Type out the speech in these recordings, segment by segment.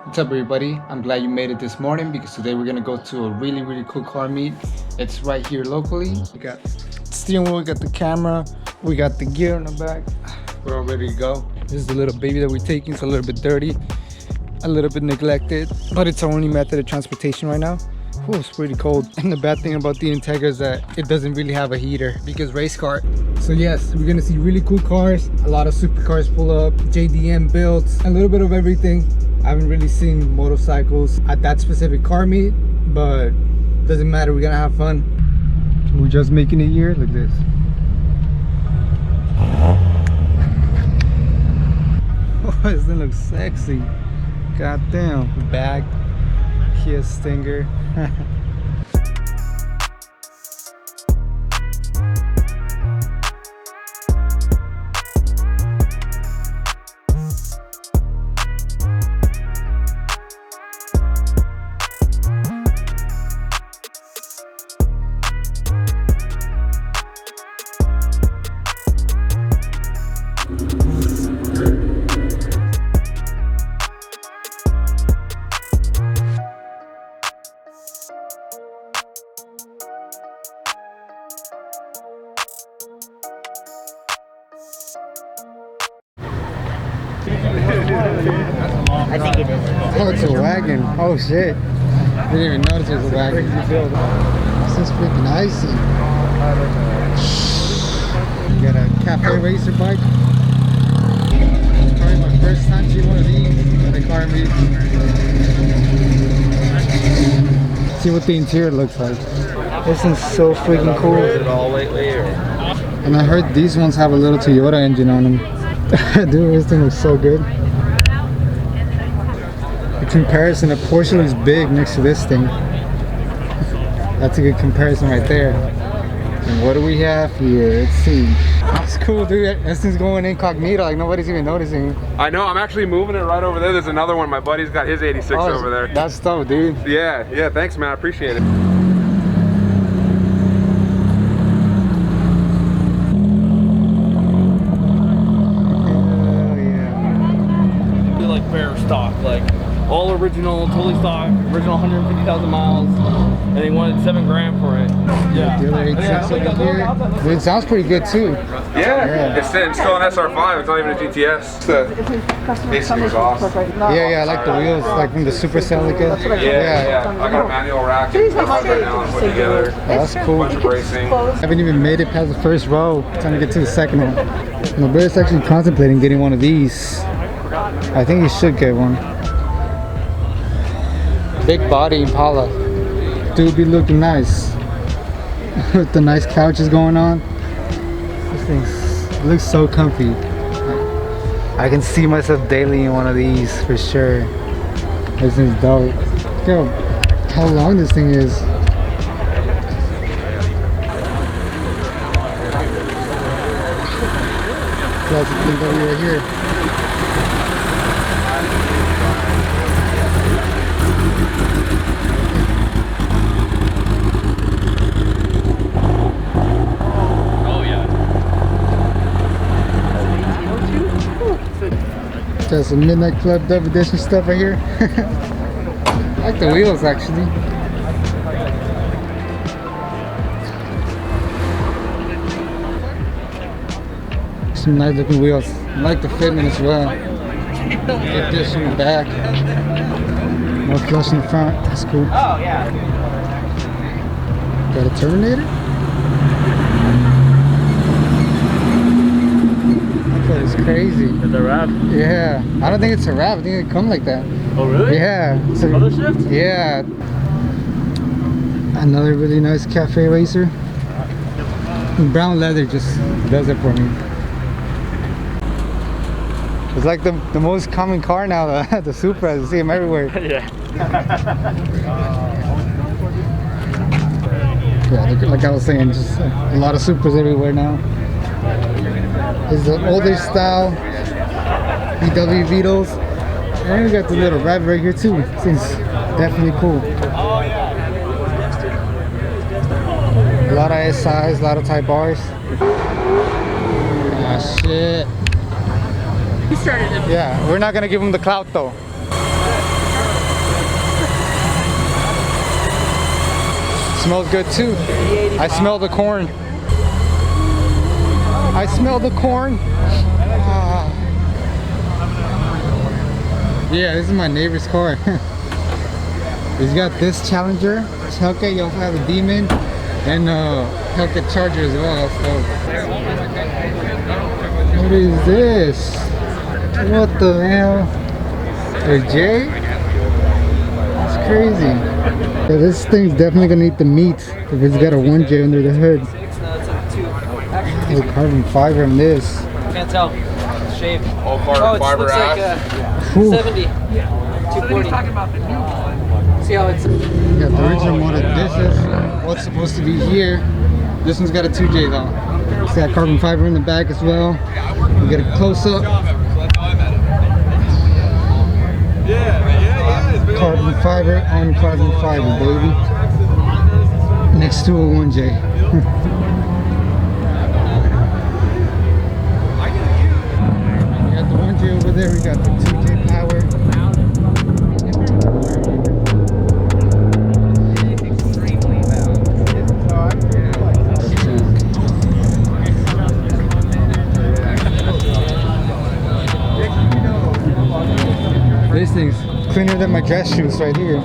What's up, everybody? I'm glad you made it this morning because today we're gonna go to a really cool car meet. It's right here locally. We got steering wheel, we got the camera, we got the gear in the back. We're all ready to go. This is the little baby that we're taking. It's a little bit dirty, a little bit neglected, but it's our only method of transportation right now. Oh, it's pretty cold. And the bad thing about the Integra is that it doesn't really have a heater because race car. So yes, we're gonna see really cool cars, a lot of supercars pull up, JDM builds, a little bit of everything. I haven't really seen motorcycles at that specific car meet, but doesn't matter, we're gonna have fun. We're just making it here, look at this. Oh, this thing looks sexy. God damn, bag, Kia Stinger. I think it is. Oh, it's a wagon. Oh shit. I didn't even notice it was a wagon. This is freaking icy. You got a cafe racer bike. Probably my first time seeing one of these at a car meet. See what the interior looks like. This is so freaking cool. And I heard these ones have a little Toyota engine on them. Dude, this thing looks so good. In comparison, a Porsche looks big next to this thing. That's a good comparison right there. And what do we have here? Let's see. That's cool, dude. This thing's going incognito, like nobody's even noticing. I know, I'm actually moving it right over there. There's another one. My buddy's got his 86 over there. That's dope, dude. Yeah, thanks, man. I appreciate it. Stock, like all original, totally stock, original 150,000 miles, and they wanted $7 grand for it. Yeah. The other 86 over here. Dude, it sounds pretty good too. Yeah. It's still an SR5. It's not even a GTS. The AC exhaust. Yeah, I like the wheels, like from the Super Celica. Yeah. I got a manual rack and stuff right now and put together. That's cool. Bunch of racing. I haven't even made it past the first row. Time to get to the second one. My brother's actually contemplating getting one of these. I think you should get one. Big body Impala. Dude be looking nice. With the nice couches going on. This thing looks so comfy. I can see myself daily in one of these for sure. This thing's dope. Look how long this thing is. Classic thing right here. Got some Midnight Club Dub Edition stuff right here. I like the wheels actually. Some nice looking wheels. I like the fitment as well. Get this in the back. More plush in the front. That's cool. Oh, yeah. Got a Terminator? It's crazy. Is that wrap? Yeah. I don't think it's a wrap. I think it come like that. Oh, really? Yeah. It's a, Other shift? Yeah. Another really nice cafe racer. Brown leather just does it for me. It's like the most common car now, the Supras. You see them everywhere. Yeah. Yeah, like I was saying, just a lot of Supras everywhere now. This is the older style VW Beetles. And we got the little rabbit right here too. Seems definitely cool. A lot of SIs, a lot of Type Rs. Ah, shit. He started it. Yeah, we're not gonna give him the clout though. Smells good too. I smell the corn. I smell the corn. Ah. Yeah, this is my neighbor's car. He's got this Challenger, Hellcat. You also have a Demon and Hellcat Charger as well. So, what is this? What the hell? A J? That's crazy. Yeah, this thing's definitely gonna eat the meat if it's got a 1J under the hood. Oh, carbon fiber in this. Can't tell. Shape. All carbon fiber looks ass. like 70. 240. See how it's. Yeah, the original model. This is what's supposed to be here. This one's got a 2J though. It's got carbon fiber in the back as well. We get a close up. Carbon fiber on carbon fiber, baby. Next to a 1J. We got the 1J over there. We got the 2J power. This thing's cleaner than my dress shoes right here. Is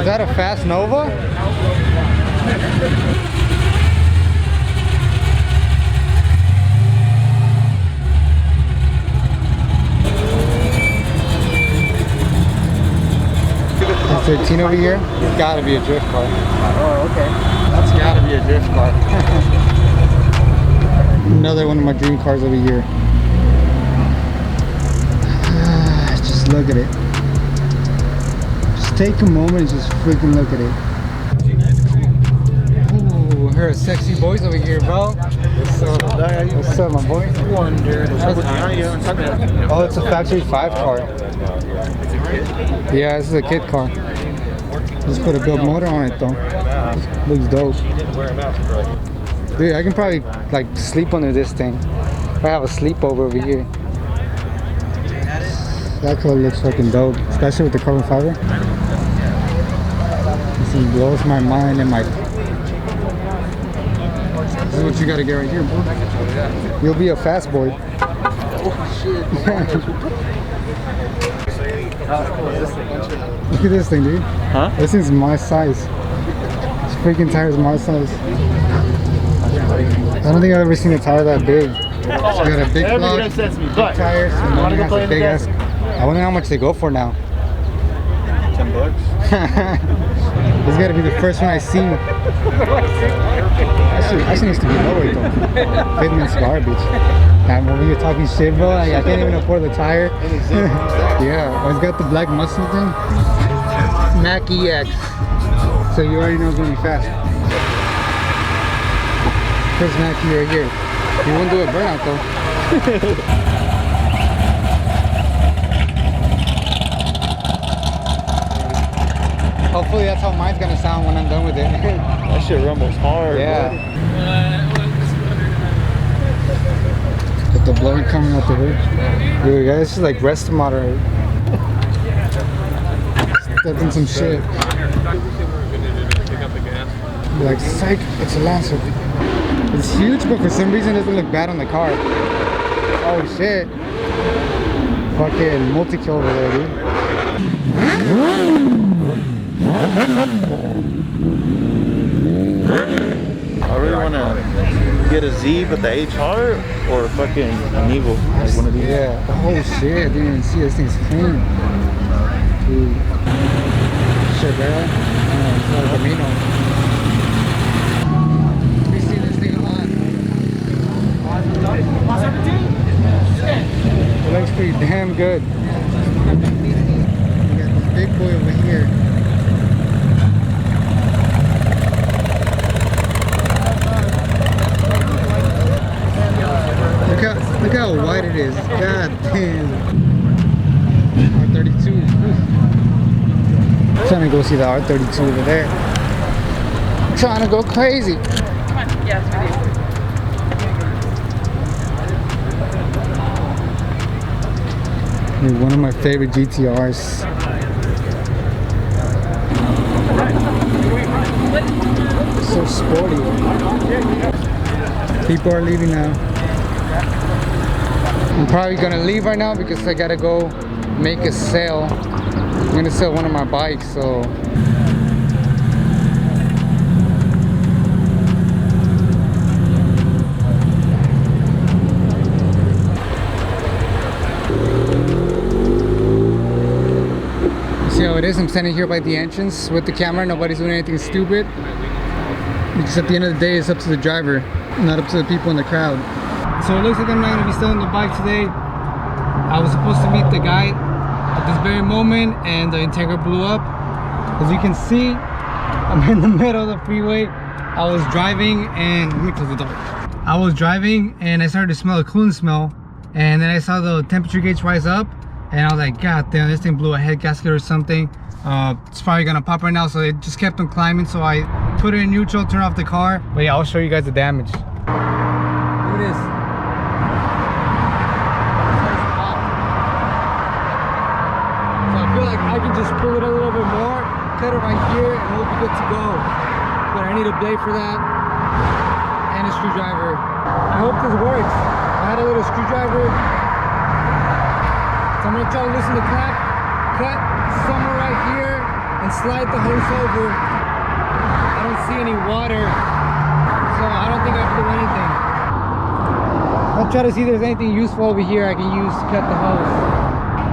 that a fast Nova? The 13 over here? It's gotta be a drift car. Oh, okay. That's gotta be a drift car. Another one of my dream cars over here. Just look at it. Just take a moment and just freaking look at it. Ooh, her sexy boys over here, bro. What's up, my boy? Oh, it's a factory 5 car. Yeah, this is a kit car. Just put a good motor on it though. Looks dope. Dude, I can probably like sleep under this thing. If I have a sleepover over here. That color looks fucking dope, especially with the carbon fiber. This thing blows my mind and my. This is what you gotta get right here, bro. You'll be a fast boy. Oh shit. Look at this thing, dude. Huh? This thing's my size. This freaking tire is my size. I don't think I've ever seen a tire that big. It's got a big block, big tires, and then it has a big ass. I wonder how much they go for now. $10. This gotta be the first one I seen. Actually needs to be lower though. Fitment's garbage. Now when you're talking shit, bro, I can't even afford the tire. Yeah, oh, it's got the black muscle thing. Mac EX. So you already know it's gonna be fast. First Mac E right here. You won't do a burnout though. Hopefully that's how mine's gonna sound when I'm done with it. That shit rumbles hard. Yeah. Got the blower coming out the hood. Dude, guys, this is like rest moderate. Stepped in some shit. Like, psych, it's a Lancer. It's huge, but for some reason it doesn't look bad on the car. Oh shit. Fucking multi-kill over there, dude. I really want to get a Z, but the HR or fucking an Eagle, like one of these. Yeah. Oh shit, I didn't even see this thing's clean. Dude. Shit, bro. It's like a Camino. Let me see this thing on. It looks pretty damn good. We got this big boy over here. Look how wide it is. God damn. R32. I'm trying to go see the R32 over there. I'm trying to go crazy. Yes, Dude, one of my favorite GTRs. So sporty. People are leaving now. I'm probably gonna leave right now because I gotta go make a sale. I'm gonna sell one of my bikes, so. See how it is? I'm standing here by the entrance with the camera. Nobody's doing anything stupid. Because at the end of the day, it's up to the driver, not up to the people in the crowd. So it looks like I'm not going to be selling the bike today. I was supposed to meet the guy at this very moment, and the Integra blew up. As you can see, I'm in the middle of the freeway. I was driving and let me close the door. I was driving and I started to smell a coolant smell, and then I saw the temperature gauge rise up. And I was like, God damn, this thing blew a head gasket or something. It's probably gonna pop right now. So it just kept on climbing. So I put it in neutral, turn off the car. But yeah, I'll show you guys the damage. Look at this. So I feel like I can just pull it a little bit more, cut it right here, and we'll be good to go. But I need a blade for that and a screwdriver. I hope this works. I had a little screwdriver. So I'm gonna try to loosen the cap, cut somewhere right here, and slide the hose over. I don't see any water, so I don't think I can do anything. I'll try to see if there's anything useful over here I can use to cut the hose.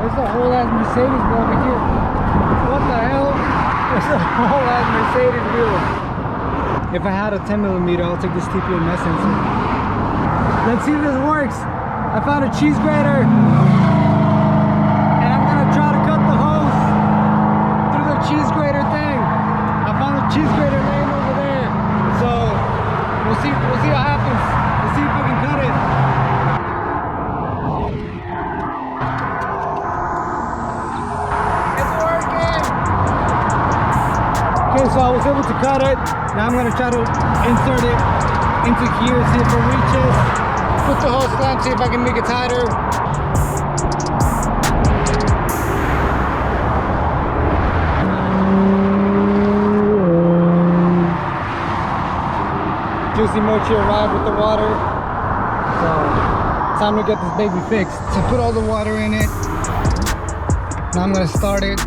There's a whole ass Mercedes wheel over here. What the hell? There's a whole ass Mercedes wheel. If I had a 10mm, I'll take this TPM essence. Let's see if this works. I found a cheese grater. Cheese grater thing. I found a cheese grater laying over there. So we'll see what happens. We'll see if we can cut it. It's working. Okay, so I was able to cut it. Now I'm gonna try to insert it into here, see if it reaches. Put the hose clamp, see if I can make it tighter. Juicy Mochi arrived with the water, so time to get this baby fixed. So put all the water in it. Now I'm gonna start it.